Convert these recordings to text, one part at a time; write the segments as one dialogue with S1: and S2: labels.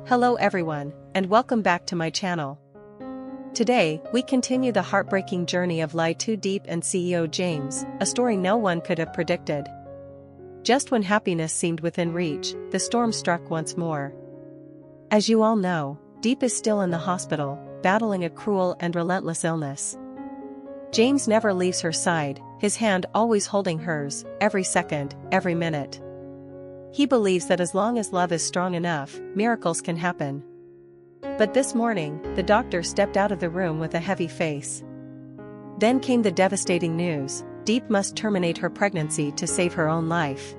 S1: Hello everyone, and welcome back to my channel. Today, we continue the heartbreaking journey of LyTuDiep and CEO James, a story no one could have predicted. Just when happiness seemed within reach, the storm struck once more. As you all know, Diep is still in the hospital, battling a cruel and relentless illness. James never leaves her side, his hand always holding hers, every second, every minute. He believes that as long as love is strong enough, miracles can happen. But this morning, the doctor stepped out of the room with a heavy face. Then came the devastating news: Diep must terminate her pregnancy to save her own life.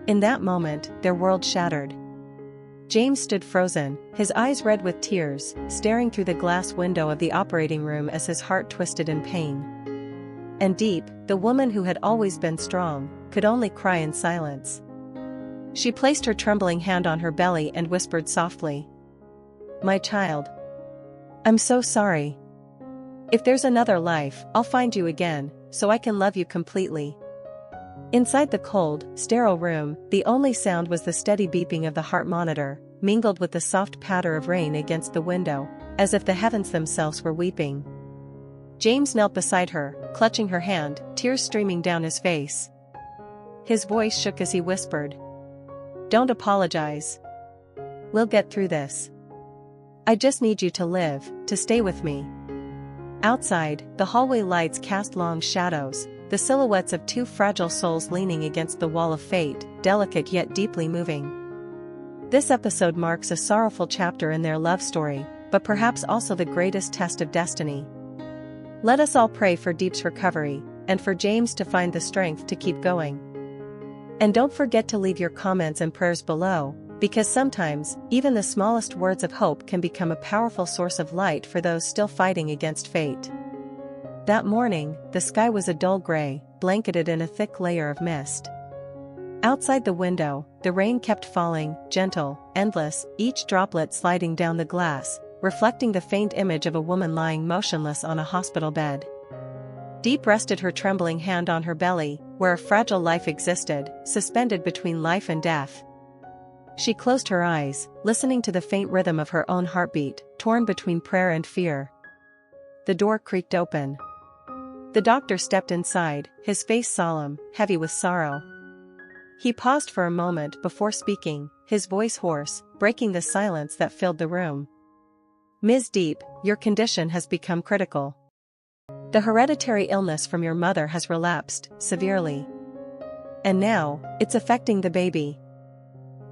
S1: In that moment, their world shattered. James stood frozen, his eyes red with tears, staring through the glass window of the operating room as his heart twisted in pain. And Diep, the woman who had always been strong, could only cry in silence. She placed her trembling hand on her belly and whispered softly, "My child. I'm so sorry. If there's another life, I'll find you again, so I can love you completely." Inside the cold, sterile room, the only sound was the steady beeping of the heart monitor, mingled with the soft patter of rain against the window, as if the heavens themselves were weeping. James knelt beside her, clutching her hand, tears streaming down his face. His voice shook as he whispered, "Don't apologize. We'll get through this. I just need you to live, to stay with me." Outside, the hallway lights cast long shadows, the silhouettes of two fragile souls leaning against the wall of fate, delicate yet deeply moving. This episode marks a sorrowful chapter in their love story, but perhaps also the greatest test of destiny. Let us all pray for Diep's recovery, and for James to find the strength to keep going. And don't forget to leave your comments and prayers below, because sometimes, even the smallest words of hope can become a powerful source of light for those still fighting against fate. That morning, the sky was a dull gray, blanketed in a thick layer of mist. Outside the window, the rain kept falling, gentle, endless, each droplet sliding down the glass, reflecting the faint image of a woman lying motionless on a hospital bed. Diep rested her trembling hand on her belly, where a fragile life existed, suspended between life and death. She closed her eyes, listening to the faint rhythm of her own heartbeat, torn between prayer and fear. The door creaked open. The doctor stepped inside, his face solemn, heavy with sorrow. He paused for a moment before speaking, his voice hoarse, breaking the silence that filled the room. "Ms. Diep, your condition has become critical. The hereditary illness from your mother has relapsed severely. And now, it's affecting the baby.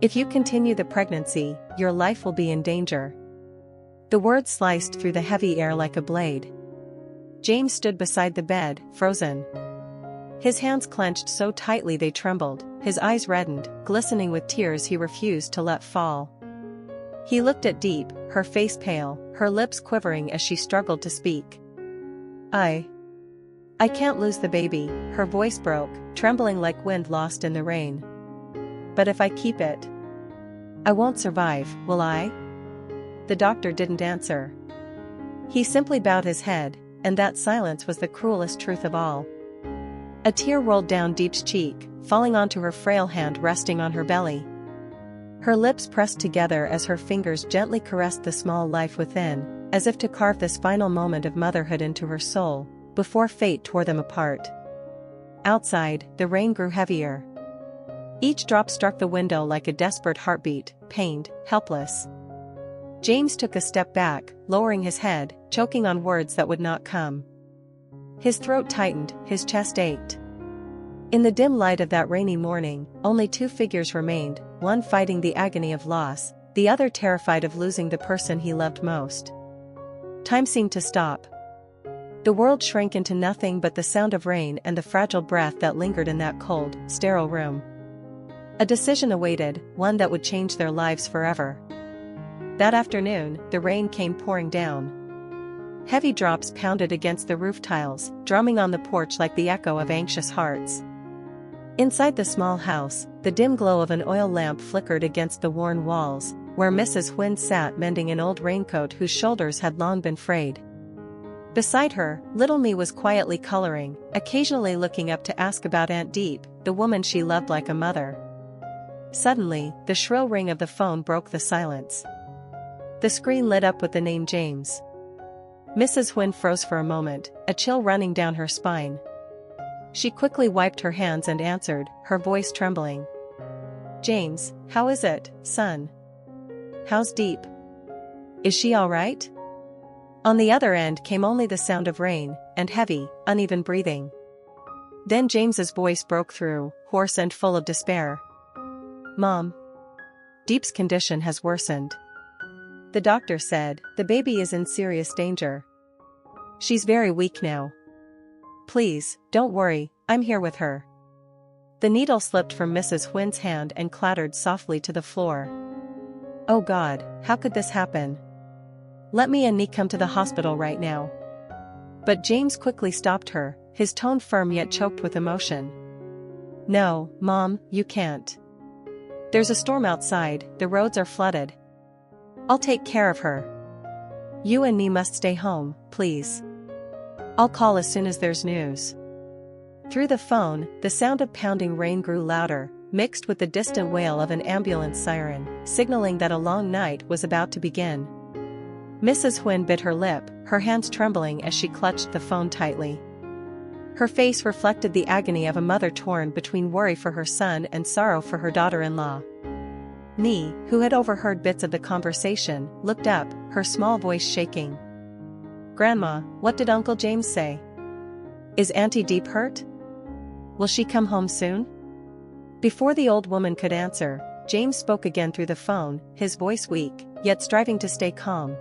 S1: If you continue the pregnancy, your life will be in danger." The words sliced through the heavy air like a blade. James stood beside the bed, frozen. His hands clenched so tightly they trembled, his eyes reddened, glistening with tears he refused to let fall. He looked at Diep, her face pale, her lips quivering as she struggled to speak. I can't lose the baby," her voice broke, trembling like wind lost in the rain. "But if I keep it, I won't survive, will I?" The doctor didn't answer. He simply bowed his head, and that silence was the cruelest truth of all. A tear rolled down Diep's cheek, falling onto her frail hand resting on her belly. Her lips pressed together as her fingers gently caressed the small life within, as if to carve this final moment of motherhood into her soul, before fate tore them apart. Outside, the rain grew heavier. Each drop struck the window like a desperate heartbeat, pained, helpless. James took a step back, lowering his head, choking on words that would not come. His throat tightened, his chest ached. In the dim light of that rainy morning, only two figures remained, one fighting the agony of loss, the other terrified of losing the person he loved most. Time seemed to stop. The world shrank into nothing but the sound of rain and the fragile breath that lingered in that cold, sterile room. A decision awaited, one that would change their lives forever. That afternoon, the rain came pouring down. Heavy drops pounded against the roof tiles, drumming on the porch like the echo of anxious hearts. Inside the small house, the dim glow of an oil lamp flickered against the worn walls, where Mrs. Huynh sat mending an old raincoat whose shoulders had long been frayed. Beside her, little Me was quietly coloring, occasionally looking up to ask about Aunt Diep, the woman she loved like a mother. Suddenly, the shrill ring of the phone broke the silence. The screen lit up with the name James. Mrs. Huyn froze for a moment, a chill running down her spine. She quickly wiped her hands and answered, her voice trembling. "James, how is it, son? How's Diep? Is she all right?" On the other end came only the sound of rain, and heavy, uneven breathing. Then James's voice broke through, hoarse and full of despair. "Mom. Diep's condition has worsened. The doctor said, the baby is in serious danger. She's very weak now. Please, don't worry, I'm here with her." The needle slipped from Mrs. Huyn's hand and clattered softly to the floor. "Oh God, how could this happen? Let me and Nee come to the hospital right now." But James quickly stopped her, his tone firm yet choked with emotion. "No, Mom, you can't. There's a storm outside, the roads are flooded. I'll take care of her. You and Nee must stay home, please. I'll call as soon as there's news." Through the phone, the sound of pounding rain grew louder, mixed with the distant wail of an ambulance siren, signaling that a long night was about to begin. Mrs. Huyn bit her lip, her hands trembling as she clutched the phone tightly. Her face reflected the agony of a mother torn between worry for her son and sorrow for her daughter-in-law. Nee, who had overheard bits of the conversation, looked up, her small voice shaking. "Grandma, what did Uncle James say? Is Auntie Diep hurt? Will she come home soon?" Before the old woman could answer, James spoke again through the phone, his voice weak, yet striving to stay calm.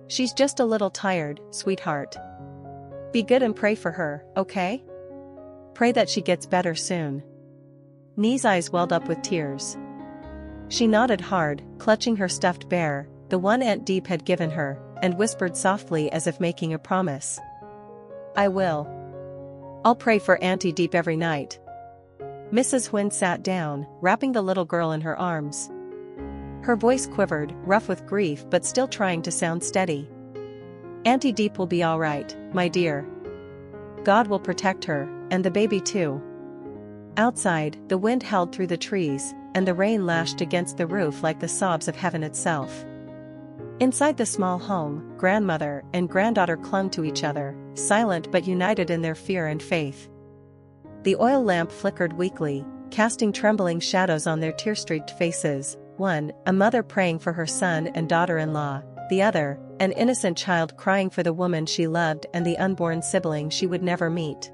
S1: "She's just a little tired, sweetheart. Be good and pray for her, okay? Pray that she gets better soon." Nee's eyes welled up with tears. She nodded hard, clutching her stuffed bear, the one Aunt Diep had given her, and whispered softly as if making a promise. "I will. I'll pray for Auntie Diep every night." Mrs. Huyn sat down, wrapping the little girl in her arms. Her voice quivered, rough with grief but still trying to sound steady. "Auntie Diep will be all right, my dear. God will protect her, and the baby too." Outside, the wind howled through the trees, and the rain lashed against the roof like the sobs of heaven itself. Inside the small home, grandmother and granddaughter clung to each other, silent but united in their fear and faith. The oil lamp flickered weakly, casting trembling shadows on their tear-streaked faces, one, a mother praying for her son and daughter-in-law, the other, an innocent child crying for the woman she loved and the unborn sibling she would never meet.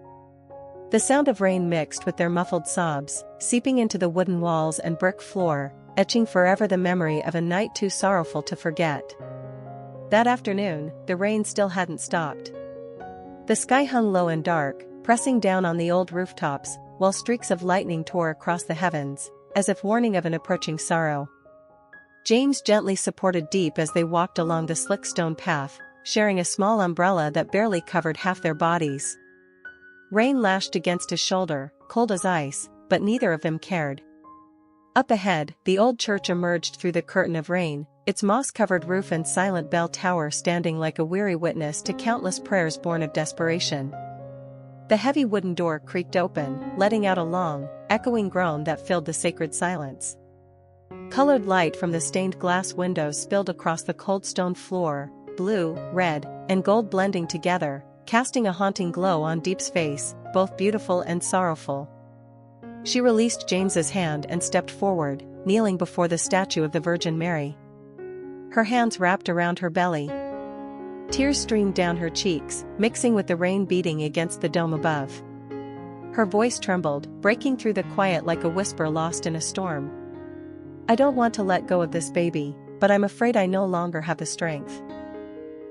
S1: The sound of rain mixed with their muffled sobs, seeping into the wooden walls and brick floor, etching forever the memory of a night too sorrowful to forget. That afternoon, the rain still hadn't stopped. The sky hung low and dark, pressing down on the old rooftops, while streaks of lightning tore across the heavens, as if warning of an approaching sorrow. James gently supported Diep as they walked along the slick stone path, sharing a small umbrella that barely covered half their bodies. Rain lashed against his shoulder, cold as ice, but neither of them cared. Up ahead, the old church emerged through the curtain of rain, its moss-covered roof and silent bell tower standing like a weary witness to countless prayers born of desperation. The heavy wooden door creaked open, letting out a long, echoing groan that filled the sacred silence. Colored light from the stained glass windows spilled across the cold stone floor, blue, red, and gold blending together, casting a haunting glow on Diep's face, both beautiful and sorrowful. She released James's hand and stepped forward, kneeling before the statue of the Virgin Mary. Her hands wrapped around her belly. Tears streamed down her cheeks, mixing with the rain beating against the dome above. Her voice trembled, breaking through the quiet like a whisper lost in a storm. "I don't want to let go of this baby, but I'm afraid I no longer have the strength.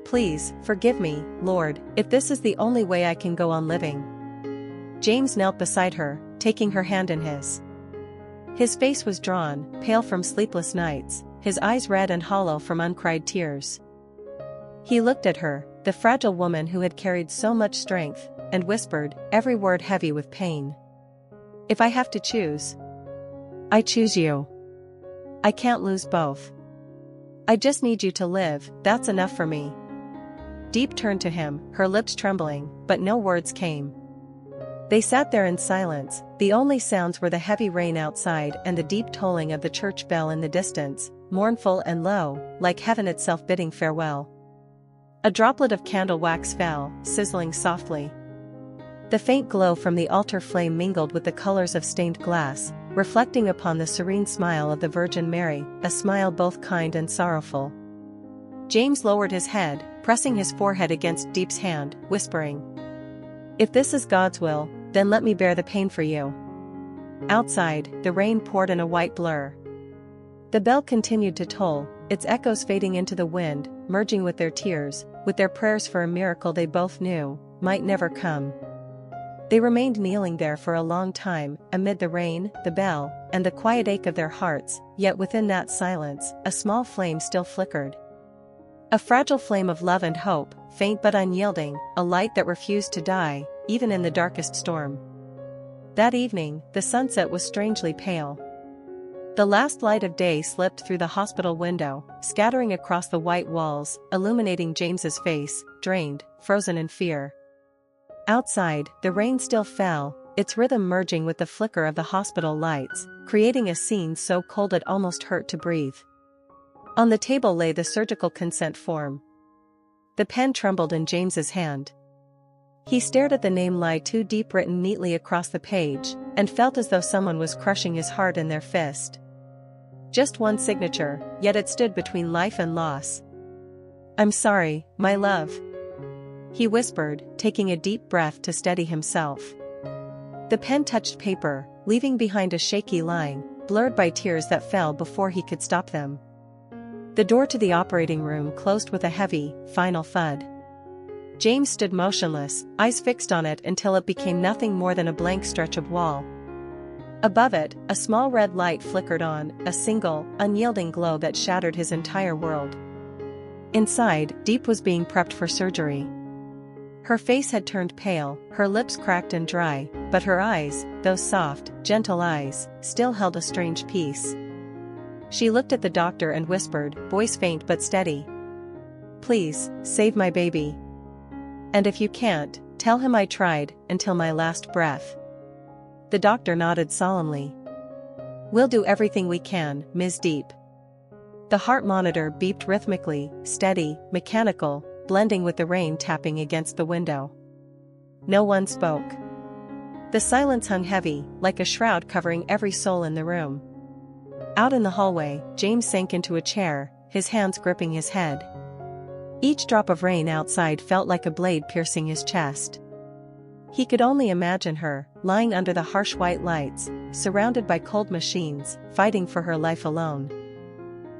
S1: Please, forgive me, Lord, if this is the only way I can go on living." James knelt beside her, taking her hand in his. His face was drawn, pale from sleepless nights, his eyes red and hollow from uncried tears. He looked at her, the fragile woman who had carried so much strength, and whispered, every word heavy with pain. "If I have to choose, I choose you. I can't lose both. I just need you to live, that's enough for me." Diep turned to him, her lips trembling, but no words came. They sat there in silence, the only sounds were the heavy rain outside and the deep tolling of the church bell in the distance, mournful and low, like heaven itself bidding farewell. A droplet of candle wax fell, sizzling softly. The faint glow from the altar flame mingled with the colors of stained glass, reflecting upon the serene smile of the Virgin Mary, a smile both kind and sorrowful. James lowered his head, pressing his forehead against Diep's hand, whispering, "If this is God's will, then let me bear the pain for you." Outside, the rain poured in a white blur. The bell continued to toll, its echoes fading into the wind, merging with their tears, with their prayers for a miracle they both knew might never come. They remained kneeling there for a long time, amid the rain, the bell, and the quiet ache of their hearts, yet within that silence, a small flame still flickered. A fragile flame of love and hope, faint but unyielding, a light that refused to die, even in the darkest storm. That evening, the sunset was strangely pale. The last light of day slipped through the hospital window, scattering across the white walls, illuminating James's face, drained, frozen in fear. Outside, the rain still fell, its rhythm merging with the flicker of the hospital lights, creating a scene so cold it almost hurt to breathe. On the table lay the surgical consent form. The pen trembled in James's hand. He stared at the name LyTuDiep written neatly across the page, and felt as though someone was crushing his heart in their fist. Just one signature, yet it stood between life and loss. "I'm sorry, my love," he whispered, taking a deep breath to steady himself. The pen touched paper, leaving behind a shaky line, blurred by tears that fell before he could stop them. The door to the operating room closed with a heavy, final thud. James stood motionless, eyes fixed on it until it became nothing more than a blank stretch of wall. Above it, a small red light flickered on, a single, unyielding glow that shattered his entire world. Inside, Diep was being prepped for surgery. Her face had turned pale, her lips cracked and dry, but her eyes, those soft, gentle eyes, still held a strange peace. She looked at the doctor and whispered, voice faint but steady, "Please, save my baby. And if you can't, tell him I tried, until my last breath." The doctor nodded solemnly. "We'll do everything we can, Ms. Diep." The heart monitor beeped rhythmically, steady, mechanical, blending with the rain tapping against the window. No one spoke. The silence hung heavy, like a shroud covering every soul in the room. Out in the hallway, James sank into a chair, his hands gripping his head. Each drop of rain outside felt like a blade piercing his chest. He could only imagine her, lying under the harsh white lights, surrounded by cold machines, fighting for her life alone.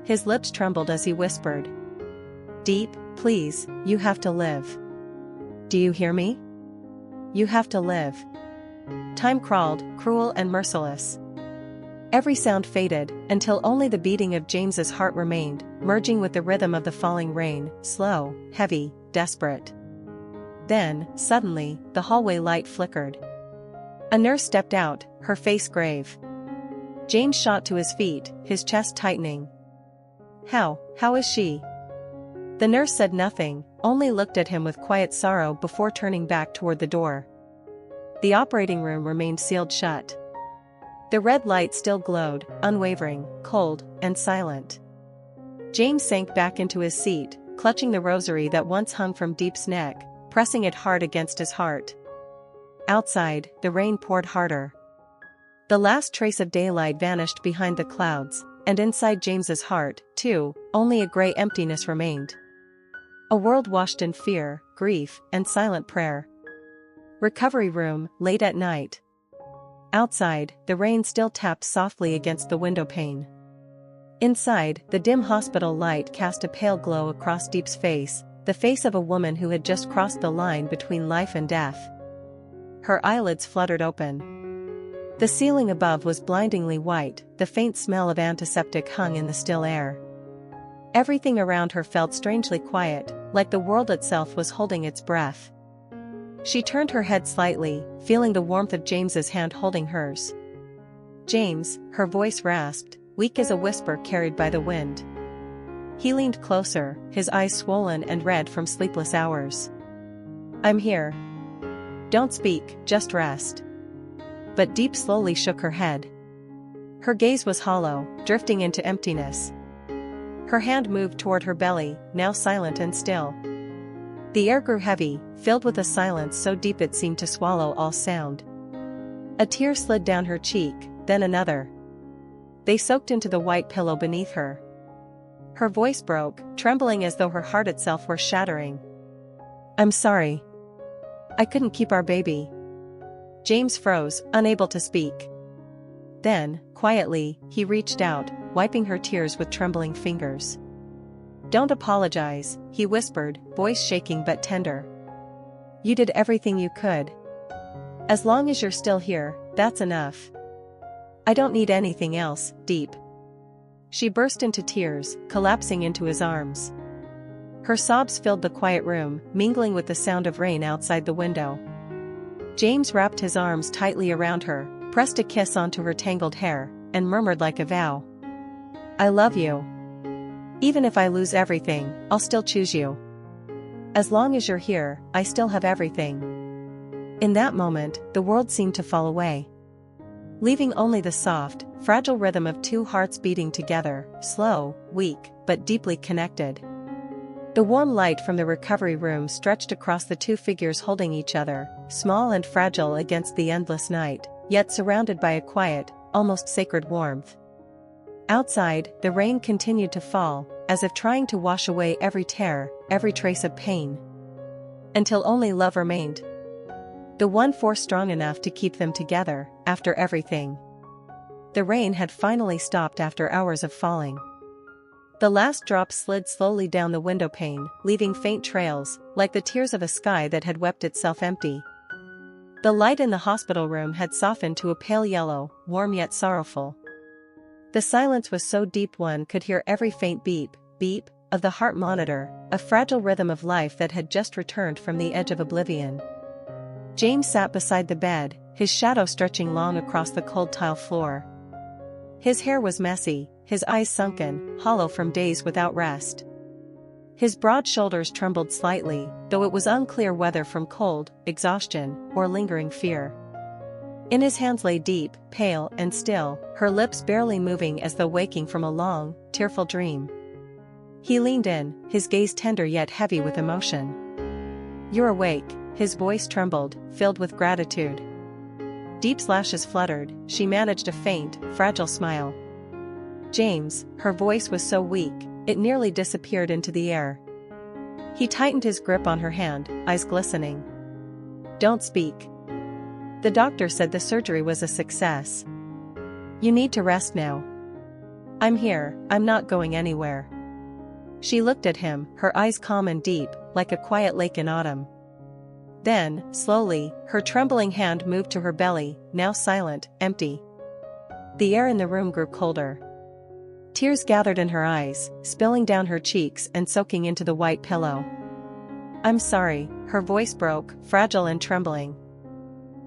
S1: His lips trembled as he whispered, "Diep, please, you have to live. Do you hear me? You have to live." Time crawled, cruel and merciless. Every sound faded, until only the beating of James's heart remained, merging with the rhythm of the falling rain, slow, heavy, desperate. Then, suddenly, the hallway light flickered. A nurse stepped out, her face grave. James shot to his feet, his chest tightening. How is she?" The nurse said nothing, only looked at him with quiet sorrow before turning back toward the door. The operating room remained sealed shut. The red light still glowed, unwavering, cold, and silent. James sank back into his seat, clutching the rosary that once hung from Diep's neck, pressing it hard against his heart. Outside, the rain poured harder. The last trace of daylight vanished behind the clouds, and inside James's heart, too, only a gray emptiness remained. A world washed in fear, grief, and silent prayer. Recovery room, late at night. Outside, the rain still tapped softly against the window pane. Inside, the dim hospital light cast a pale glow across Diep's face, the face of a woman who had just crossed the line between life and death. Her eyelids fluttered open. The ceiling above was blindingly white, the faint smell of antiseptic hung in the still air. Everything around her felt strangely quiet, like the world itself was holding its breath. She turned her head slightly, feeling the warmth of James's hand holding hers. "James," her voice rasped, weak as a whisper carried by the wind. He leaned closer, his eyes swollen and red from sleepless hours. "I'm here. Don't speak, just rest." But Diep slowly shook her head. Her gaze was hollow, drifting into emptiness. Her hand moved toward her belly, now silent and still. The air grew heavy, filled with a silence so deep it seemed to swallow all sound. A tear slid down her cheek, then another. They soaked into the white pillow beneath her. Her voice broke, trembling as though her heart itself were shattering. "I'm sorry. I couldn't keep our baby." James froze, unable to speak. Then, quietly, he reached out, wiping her tears with trembling fingers. "Don't apologize," he whispered, voice shaking but tender. "You did everything you could. As long as you're still here, that's enough. I don't need anything else, Diep." She burst into tears, collapsing into his arms. Her sobs filled the quiet room, mingling with the sound of rain outside the window. James wrapped his arms tightly around her, pressed a kiss onto her tangled hair, and murmured like a vow. "I love you. Even if I lose everything, I'll still choose you. As long as you're here, I still have everything." In that moment, the world seemed to fall away, leaving only the soft, fragile rhythm of two hearts beating together, slow, weak, but deeply connected. The warm light from the recovery room stretched across the two figures holding each other, small and fragile against the endless night, yet surrounded by a quiet, almost sacred warmth. Outside, the rain continued to fall, as if trying to wash away every tear, every trace of pain. Until only love remained. The one force strong enough to keep them together, after everything. The rain had finally stopped after hours of falling. The last drop slid slowly down the window pane, leaving faint trails, like the tears of a sky that had wept itself empty. The light in the hospital room had softened to a pale yellow, warm yet sorrowful. The silence was so deep one could hear every faint beep, beep, of the heart monitor, a fragile rhythm of life that had just returned from the edge of oblivion. James sat beside the bed, his shadow stretching long across the cold tile floor. His hair was messy, his eyes sunken, hollow from days without rest. His broad shoulders trembled slightly, though it was unclear whether from cold, exhaustion, or lingering fear. In his hands lay Diep, pale and still, her lips barely moving as though waking from a long, tearful dream. He leaned in, his gaze tender yet heavy with emotion. "You're awake," his voice trembled, filled with gratitude. Diep's lashes fluttered, she managed a faint, fragile smile. "James," her voice was so weak, it nearly disappeared into the air. He tightened his grip on her hand, eyes glistening. "Don't speak. The doctor said the surgery was a success. You need to rest now. I'm here, I'm not going anywhere." She looked at him, her eyes calm and deep, like a quiet lake in autumn. Then, slowly, her trembling hand moved to her belly, now silent, empty. The air in the room grew colder. Tears gathered in her eyes, spilling down her cheeks and soaking into the white pillow. "I'm sorry," her voice broke, fragile and trembling.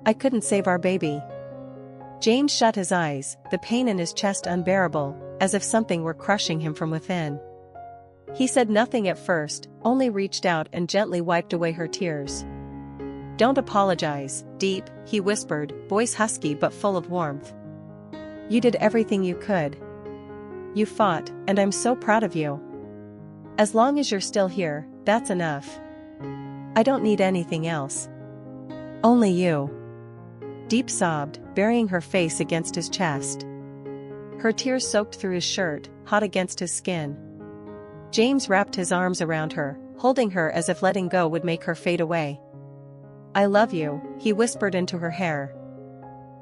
S1: "I couldn't save our baby." James shut his eyes, the pain in his chest unbearable, as if something were crushing him from within. He said nothing at first, only reached out and gently wiped away her tears. "Don't apologize, Diep," he whispered, voice husky but full of warmth. "You did everything you could. You fought, and I'm so proud of you. As long as you're still here, that's enough. I don't need anything else. Only you." Diep sobbed, burying her face against his chest. Her tears soaked through his shirt, hot against his skin. James wrapped his arms around her, holding her as if letting go would make her fade away. "I love you," he whispered into her hair.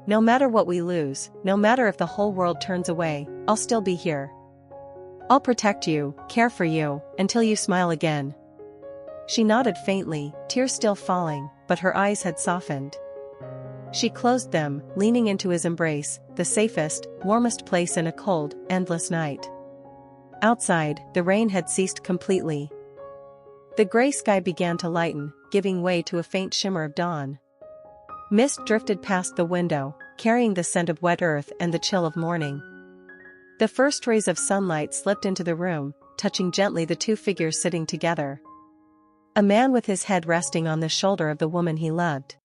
S1: "No matter what we lose, no matter if the whole world turns away, I'll still be here. I'll protect you, care for you, until you smile again." She nodded faintly, tears still falling, but her eyes had softened. She closed them, leaning into his embrace, the safest, warmest place in a cold, endless night. Outside, the rain had ceased completely. The gray sky began to lighten, giving way to a faint shimmer of dawn. Mist drifted past the window, carrying the scent of wet earth and the chill of morning. The first rays of sunlight slipped into the room, touching gently the two figures sitting together. A man with his head resting on the shoulder of the woman he loved.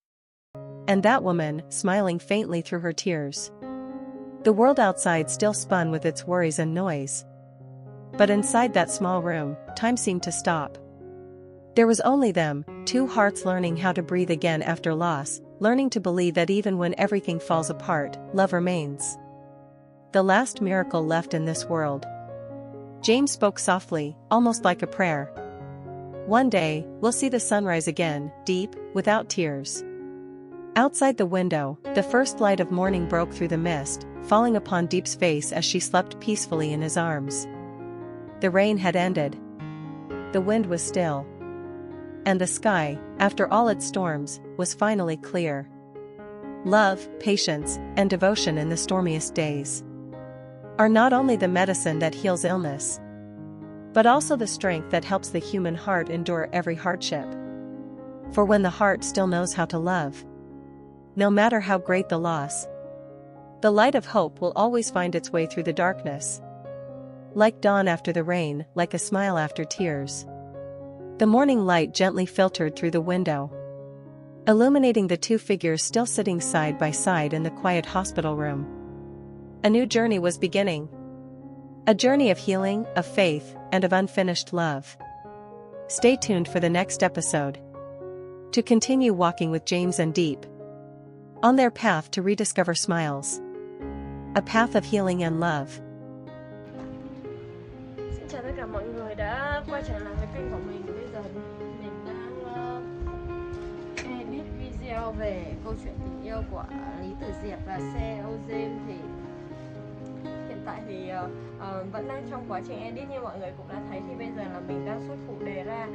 S1: And that woman, smiling faintly through her tears. The world outside still spun with its worries and noise. But inside that small room, time seemed to stop. There was only them, two hearts learning how to breathe again after loss, learning to believe that even when everything falls apart, love remains. The last miracle left in this world. James spoke softly, almost like a prayer. One day, we'll see the sunrise again, Diep, without tears. Outside the window, the first light of morning broke through the mist, falling upon Diep's face as she slept peacefully in his arms. The rain had ended. The wind was still. And the sky, after all its storms, was finally clear. Love, patience, and devotion in the stormiest days are not only the medicine that heals illness, but also the strength that helps the human heart endure every hardship. For when the heart still knows how to love, no matter how great the loss, the light of hope will always find its way through the darkness. Like dawn after the rain, like a smile after tears. The morning light gently filtered through the window, illuminating the two figures still sitting side by side in the quiet hospital room. A new journey was beginning. A journey of healing, of faith, and of unfinished love. Stay tuned for the next episode to continue walking with James and Diep on their path to rediscover smiles. A path of healing and love.
S2: Xin chào tất cả mọi người đã quay trở lại với kênh của mình. Bây giờ mình đang edit video về câu chuyện tình yêu của LyTuDiep và James. Thì hiện tại thì vẫn đang trong quá trình edit, như mọi người cũng đã thấy, thì bây giờ là mình đang xuất phụ đề ra.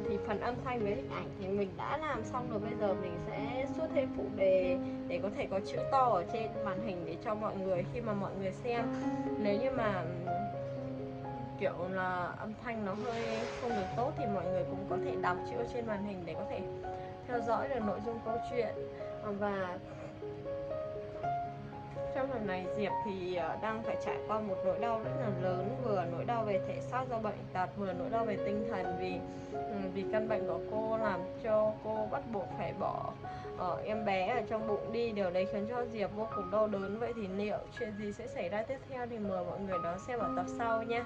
S2: Thì phần âm thanh với hình ảnh thì mình đã làm xong rồi. Bây giờ mình sẽ xuất thêm phụ đề để có thể có chữ to ở trên màn hình để cho mọi người, khi mà mọi người xem, nếu như mà kiểu là âm thanh nó hơi không được tốt thì mọi người cũng có thể đọc chữ trên màn hình để có thể theo dõi được nội dung câu chuyện. Và trong lần này Diệp thì đang phải trải qua một nỗi đau rất là lớn, vừa nỗi đau về thể xác do bệnh tật, vừa nỗi đau về tinh thần vì căn bệnh của cô làm cho cô bắt buộc phải bỏ em bé ở trong bụng đi. Điều đấy khiến cho Diệp vô cùng đau đớn. Vậy thì liệu chuyện gì sẽ xảy ra tiếp theo thì mời mọi người đón xem ở tập sau nhé.